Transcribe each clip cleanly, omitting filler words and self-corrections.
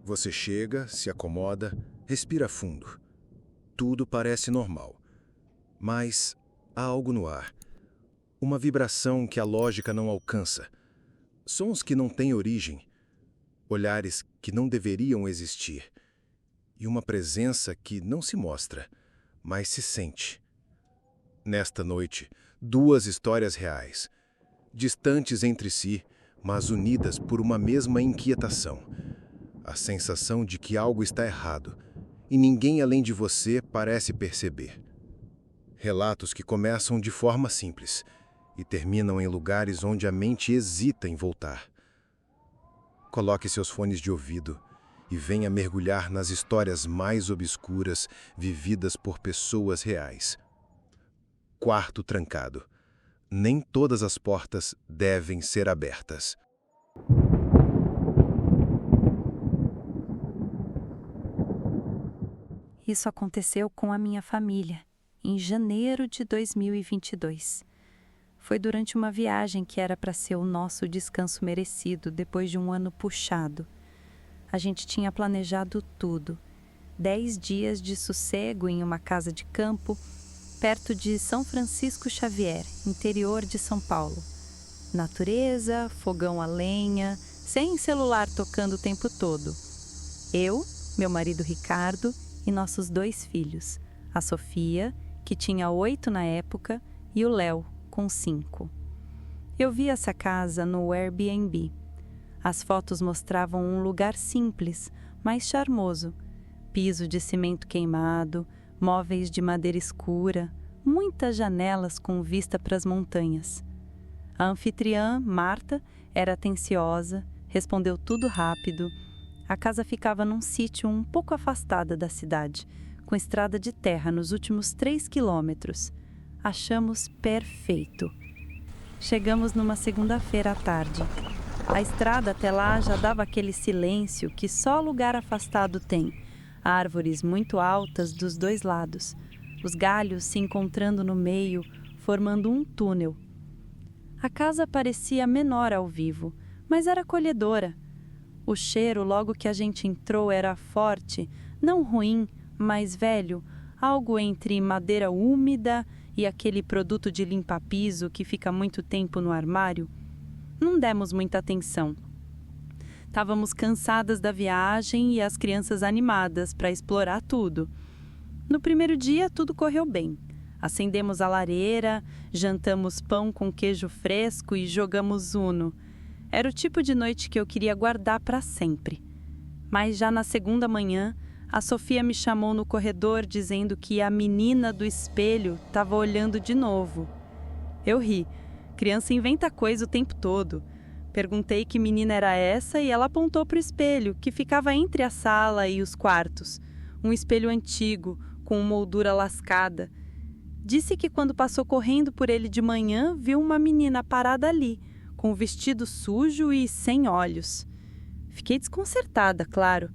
Você chega, se acomoda, respira fundo. Tudo parece normal. Mas há algo no ar. Uma vibração que a lógica não alcança. Sons que não têm origem. Olhares que não deveriam existir. E uma presença que não se mostra, mas se sente. Nesta noite, duas histórias reais. Distantes entre si, mas unidas por uma mesma inquietação. A sensação de que algo está errado, e ninguém além de você parece perceber. Relatos que começam de forma simples e terminam em lugares onde a mente hesita em voltar. Coloque seus fones de ouvido e venha mergulhar nas histórias mais obscuras vividas por pessoas reais. Quarto trancado. Nem todas as portas devem ser abertas. Isso aconteceu com a minha família, em janeiro de 2022. Foi durante uma viagem que era para ser o nosso descanso merecido depois de um ano puxado. A gente tinha planejado tudo. 10 dias de sossego em uma casa de campo, perto de São Francisco Xavier, interior de São Paulo. Natureza, fogão a lenha, sem celular tocando o tempo todo. Eu, meu marido Ricardo e nossos 2 filhos, a Sofia, que tinha 8 na época, e o Léo, com 5. Eu vi essa casa no Airbnb. As fotos mostravam um lugar simples, mas charmoso. Piso de cimento queimado, móveis de madeira escura, muitas janelas com vista para as montanhas. A anfitriã, Marta, era atenciosa, respondeu tudo rápido. A casa ficava num sítio um pouco afastada da cidade, com estrada de terra nos últimos 3 quilômetros. Achamos perfeito. Chegamos numa segunda-feira à tarde. A estrada até lá já dava aquele silêncio que só lugar afastado tem. Árvores muito altas dos 2 lados. Os galhos se encontrando no meio, formando um túnel. A casa parecia menor ao vivo, mas era acolhedora. O cheiro, logo que a gente entrou, era forte, não ruim, mas velho, algo entre madeira úmida e aquele produto de limpa-piso que fica muito tempo no armário. Não demos muita atenção. Estávamos cansadas da viagem e as crianças animadas para explorar tudo. No primeiro dia, tudo correu bem. Acendemos a lareira, jantamos pão com queijo fresco e jogamos Uno. Era o tipo de noite que eu queria guardar para sempre. Mas já na segunda manhã, a Sofia me chamou no corredor dizendo que a menina do espelho estava olhando de novo. Eu ri. Criança inventa coisa o tempo todo. Perguntei que menina era essa e ela apontou para o espelho, que ficava entre a sala e os quartos. Um espelho antigo, com moldura lascada. Disse que quando passou correndo por ele de manhã, viu uma menina parada ali, com o vestido sujo e sem olhos. Fiquei desconcertada, claro,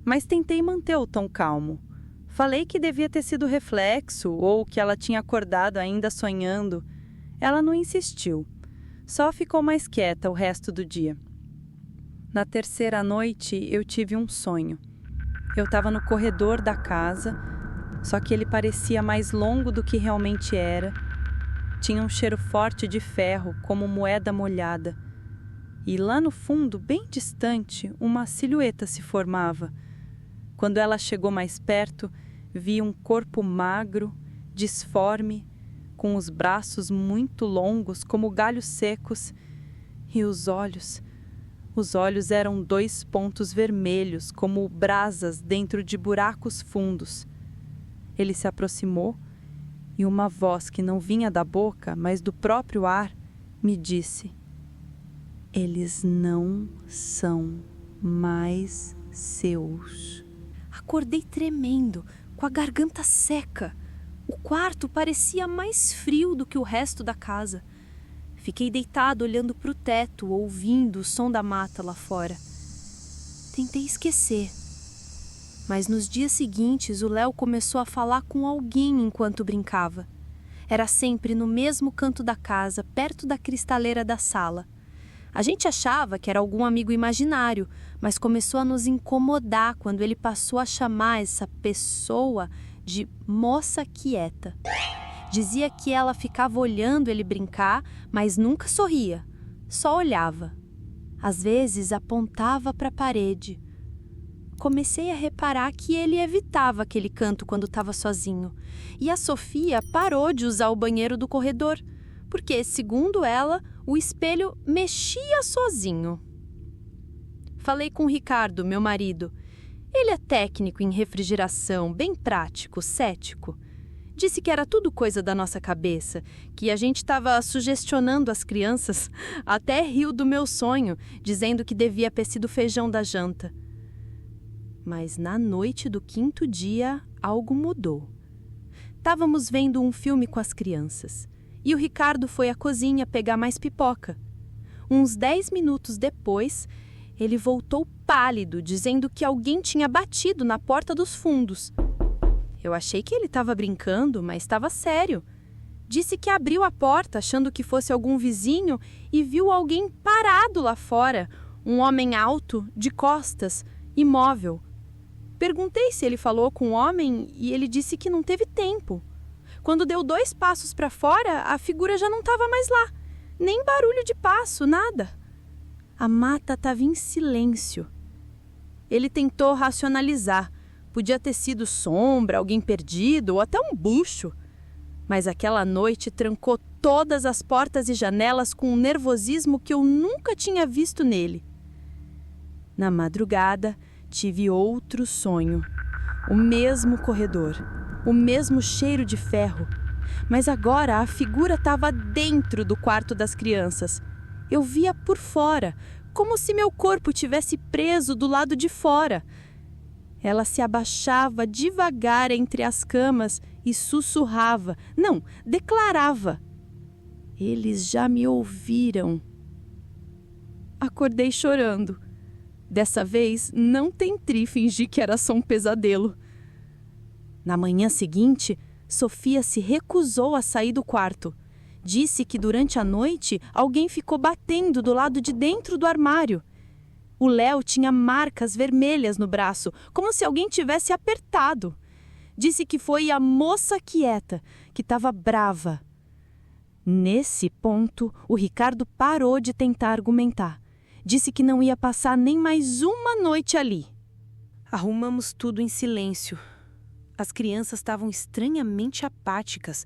mas tentei manter o tom calmo. Falei que devia ter sido reflexo ou que ela tinha acordado ainda sonhando. Ela não insistiu, só ficou mais quieta o resto do dia. Na terceira noite, eu tive um sonho. Eu estava no corredor da casa, só que ele parecia mais longo do que realmente era. Tinha um cheiro forte de ferro, como moeda molhada. E lá no fundo, bem distante, uma silhueta se formava. Quando ela chegou mais perto, vi um corpo magro, disforme, com os braços muito longos, como galhos secos, e os olhos eram 2 pontos vermelhos, como brasas dentro de buracos fundos. Ele se aproximou e uma voz que não vinha da boca, mas do próprio ar, me disse: "Eles não são mais seus." Acordei tremendo, com a garganta seca. O quarto parecia mais frio do que o resto da casa. Fiquei deitado olhando para o teto, ouvindo o som da mata lá fora. Tentei esquecer. Mas nos dias seguintes, o Léo começou a falar com alguém enquanto brincava. Era sempre no mesmo canto da casa, perto da cristaleira da sala. A gente achava que era algum amigo imaginário, mas começou a nos incomodar quando ele passou a chamar essa pessoa de moça quieta. Dizia que ela ficava olhando ele brincar, mas nunca sorria, só olhava. Às vezes apontava para a parede. Comecei a reparar que ele evitava aquele canto quando estava sozinho. E a Sofia parou de usar o banheiro do corredor, porque, segundo ela, o espelho mexia sozinho. Falei com o Ricardo, meu marido. Ele é técnico em refrigeração, bem prático, cético. Disse que era tudo coisa da nossa cabeça, que a gente estava sugestionando as crianças. Até riu do meu sonho, dizendo que devia ter sido feijão da janta. Mas na noite do 5º dia, algo mudou. Estávamos vendo um filme com as crianças e o Ricardo foi à cozinha pegar mais pipoca. Uns 10 minutos depois, ele voltou pálido, dizendo que alguém tinha batido na porta dos fundos. Eu achei que ele estava brincando, mas estava sério. Disse que abriu a porta achando que fosse algum vizinho e viu alguém parado lá fora, um homem alto, de costas, imóvel. Perguntei se ele falou com o homem e ele disse que não teve tempo. Quando deu 2 passos para fora, a figura já não estava mais lá. Nem barulho de passo, nada. A mata estava em silêncio. Ele tentou racionalizar. Podia ter sido sombra, alguém perdido ou até um bucho. Mas aquela noite trancou todas as portas e janelas com um nervosismo que eu nunca tinha visto nele. Na madrugada, tive outro sonho. O mesmo corredor, o mesmo cheiro de ferro. Mas agora a figura estava dentro do quarto das crianças. Eu via por fora, como se meu corpo tivesse preso do lado de fora. Ela se abaixava devagar entre as camas e sussurrava, não, declarava. Eles já me ouviram. Acordei chorando. Dessa vez, não tentei fingir que era só um pesadelo. Na manhã seguinte, Sofia se recusou a sair do quarto. Disse que durante a noite alguém ficou batendo do lado de dentro do armário. O Léo tinha marcas vermelhas no braço, como se alguém tivesse apertado. Disse que foi a moça quieta, que estava brava. Nesse ponto, o Ricardo parou de tentar argumentar. Disse que não ia passar nem mais uma noite ali. Arrumamos tudo em silêncio. As crianças estavam estranhamente apáticas,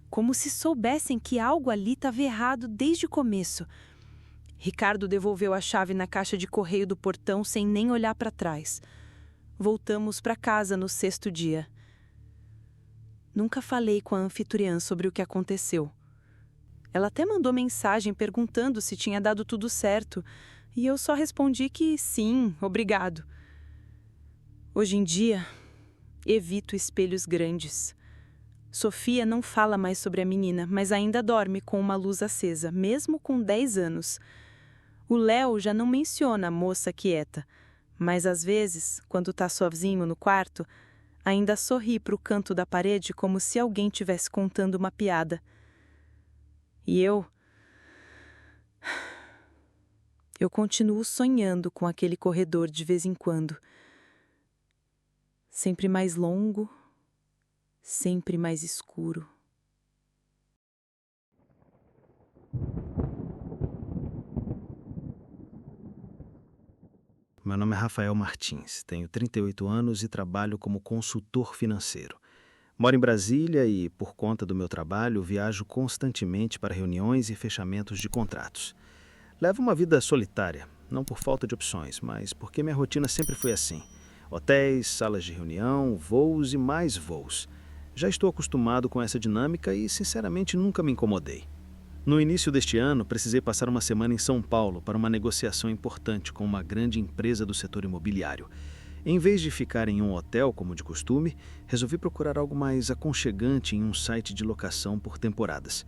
como se soubessem que algo ali estava errado desde o começo. Ricardo devolveu a chave na caixa de correio do portão sem nem olhar para trás. Voltamos para casa no 6º dia. Nunca falei com a anfitriã sobre o que aconteceu. Ela até mandou mensagem perguntando se tinha dado tudo certo, e eu só respondi que sim, obrigado. Hoje em dia, evito espelhos grandes. Sofia não fala mais sobre a menina, mas ainda dorme com uma luz acesa, mesmo com 10 anos. O Léo já não menciona a moça quieta, mas às vezes, quando está sozinho no quarto, ainda sorri para o canto da parede como se alguém estivesse contando uma piada. E eu continuo sonhando com aquele corredor de vez em quando. Sempre mais longo, sempre mais escuro. Meu nome é Rafael Martins, tenho 38 anos e trabalho como consultor financeiro. Moro em Brasília e, por conta do meu trabalho, viajo constantemente para reuniões e fechamentos de contratos. Levo uma vida solitária, não por falta de opções, mas porque minha rotina sempre foi assim. Hotéis, salas de reunião, voos e mais voos. Já estou acostumado com essa dinâmica e, sinceramente, nunca me incomodei. No início deste ano, precisei passar uma semana em São Paulo para uma negociação importante com uma grande empresa do setor imobiliário. Em vez de ficar em um hotel, como de costume, resolvi procurar algo mais aconchegante em um site de locação por temporadas.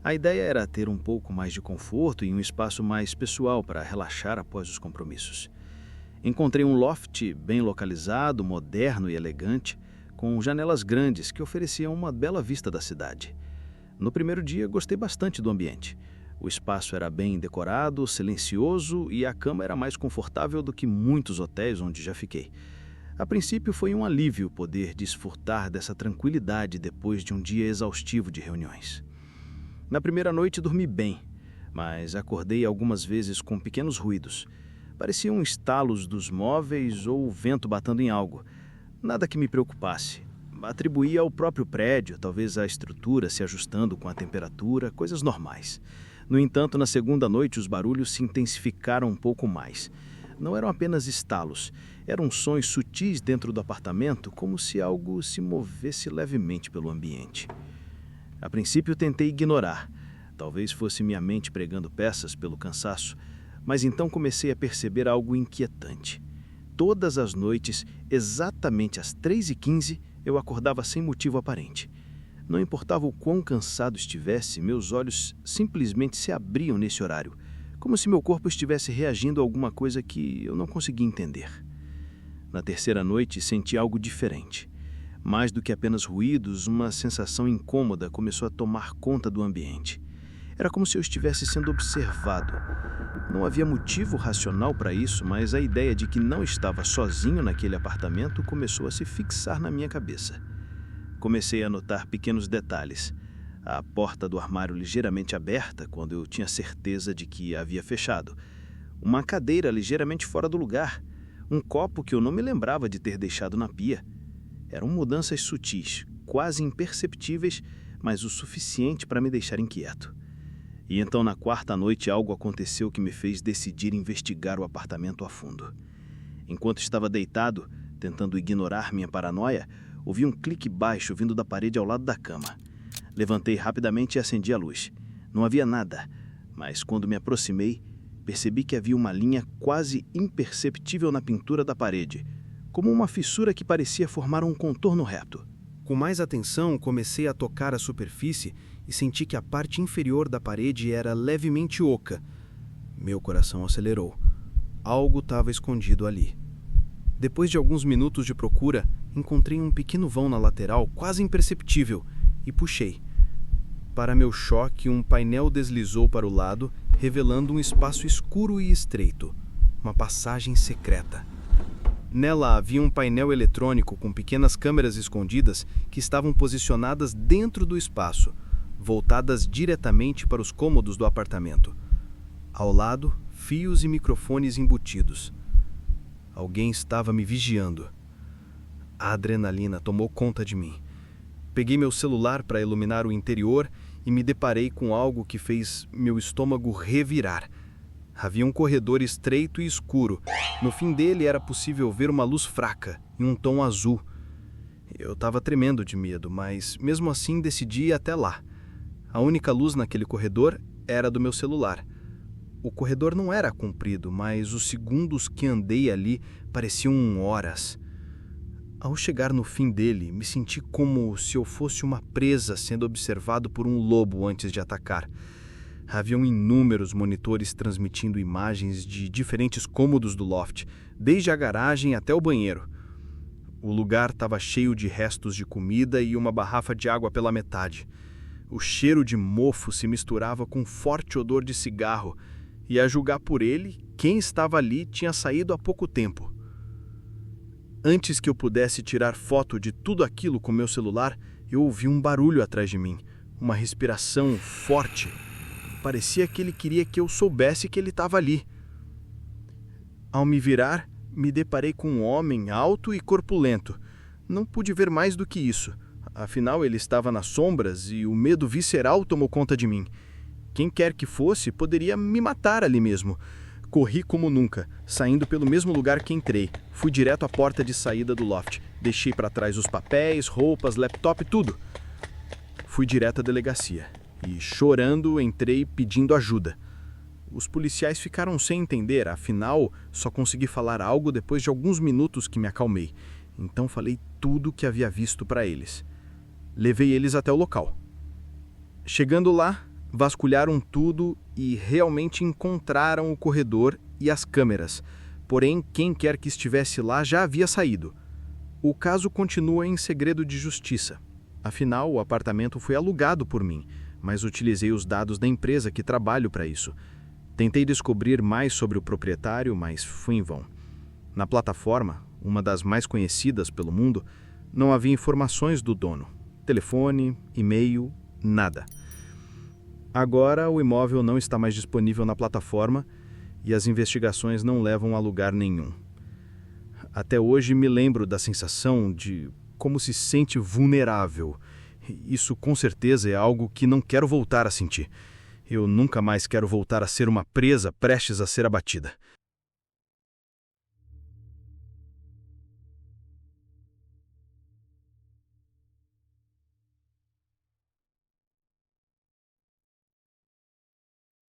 A ideia era ter um pouco mais de conforto e um espaço mais pessoal para relaxar após os compromissos. Encontrei um loft bem localizado, moderno e elegante, com janelas grandes que ofereciam uma bela vista da cidade. No primeiro dia, gostei bastante do ambiente. O espaço era bem decorado, silencioso e a cama era mais confortável do que muitos hotéis onde já fiquei. A princípio foi um alívio poder desfrutar dessa tranquilidade depois de um dia exaustivo de reuniões. Na primeira noite dormi bem, mas acordei algumas vezes com pequenos ruídos. Pareciam estalos dos móveis ou o vento batendo em algo. Nada que me preocupasse. Atribuía ao próprio prédio, talvez a estrutura se ajustando com a temperatura, coisas normais. No entanto, na segunda noite os barulhos se intensificaram um pouco mais. Não eram apenas estalos, eram sons sutis dentro do apartamento, como se algo se movesse levemente pelo ambiente. A princípio tentei ignorar. Talvez fosse minha mente pregando peças pelo cansaço, mas então comecei a perceber algo inquietante. Todas as noites, exatamente às 3h15, eu acordava sem motivo aparente. Não importava o quão cansado estivesse, meus olhos simplesmente se abriam nesse horário, como se meu corpo estivesse reagindo a alguma coisa que eu não conseguia entender. Na terceira noite, senti algo diferente. Mais do que apenas ruídos, uma sensação incômoda começou a tomar conta do ambiente. Era como se eu estivesse sendo observado. Não havia motivo racional para isso, mas a ideia de que não estava sozinho naquele apartamento começou a se fixar na minha cabeça. Comecei a notar pequenos detalhes. A porta do armário ligeiramente aberta quando eu tinha certeza de que havia fechado. Uma cadeira ligeiramente fora do lugar. Um copo que eu não me lembrava de ter deixado na pia. Eram mudanças sutis, quase imperceptíveis, mas o suficiente para me deixar inquieto. E então, na quarta noite, algo aconteceu que me fez decidir investigar o apartamento a fundo. Enquanto estava deitado, tentando ignorar minha paranoia, ouvi um clique baixo vindo da parede ao lado da cama. Levantei rapidamente e acendi a luz. Não havia nada, mas quando me aproximei, percebi que havia uma linha quase imperceptível na pintura da parede, como uma fissura que parecia formar um contorno reto. Com mais atenção, comecei a tocar a superfície e senti que a parte inferior da parede era levemente oca. Meu coração acelerou. Algo estava escondido ali. Depois de alguns minutos de procura, encontrei um pequeno vão na lateral, quase imperceptível, e puxei. Para meu choque, um painel deslizou para o lado, revelando um espaço escuro e estreito, uma passagem secreta. Nela havia um painel eletrônico com pequenas câmeras escondidas que estavam posicionadas dentro do espaço, voltadas diretamente para os cômodos do apartamento. Ao lado, fios e microfones embutidos. Alguém estava me vigiando. A adrenalina tomou conta de mim. Peguei meu celular para iluminar o interior e me deparei com algo que fez meu estômago revirar. Havia um corredor estreito e escuro. No fim dele era possível ver uma luz fraca, em um tom azul. Eu estava tremendo de medo, mas mesmo assim decidi ir até lá. A única luz naquele corredor era do meu celular. O corredor não era comprido, mas os segundos que andei ali pareciam horas. Ao chegar no fim dele, me senti como se eu fosse uma presa sendo observado por um lobo antes de atacar. Haviam inúmeros monitores transmitindo imagens de diferentes cômodos do loft, desde a garagem até o banheiro. O lugar estava cheio de restos de comida e uma garrafa de água pela metade. O cheiro de mofo se misturava com um forte odor de cigarro, e a julgar por ele, quem estava ali tinha saído há pouco tempo. Antes que eu pudesse tirar foto de tudo aquilo com meu celular, eu ouvi um barulho atrás de mim, uma respiração forte. Parecia que ele queria que eu soubesse que ele estava ali. Ao me virar, me deparei com um homem alto e corpulento. Não pude ver mais do que isso. Afinal, ele estava nas sombras e o medo visceral tomou conta de mim. Quem quer que fosse, poderia me matar ali mesmo. Corri como nunca, saindo pelo mesmo lugar que entrei. Fui direto à porta de saída do loft. Deixei para trás os papéis, roupas, laptop, tudo. Fui direto à delegacia e, chorando, entrei pedindo ajuda. Os policiais ficaram sem entender, afinal, só consegui falar algo depois de alguns minutos que me acalmei. Então falei tudo o que havia visto para eles. Levei eles até o local. Chegando lá, vasculharam tudo e realmente encontraram o corredor e as câmeras. Porém, quem quer que estivesse lá já havia saído. O caso continua em segredo de justiça. Afinal, o apartamento foi alugado por mim, mas utilizei os dados da empresa que trabalho para isso. Tentei descobrir mais sobre o proprietário, mas fui em vão. Na plataforma, uma das mais conhecidas pelo mundo, não havia informações do dono. Telefone, e-mail, nada. Agora o imóvel não está mais disponível na plataforma e as investigações não levam a lugar nenhum. Até hoje me lembro da sensação de como se sente vulnerável. Isso com certeza é algo que não quero voltar a sentir. Eu nunca mais quero voltar a ser uma presa prestes a ser abatida.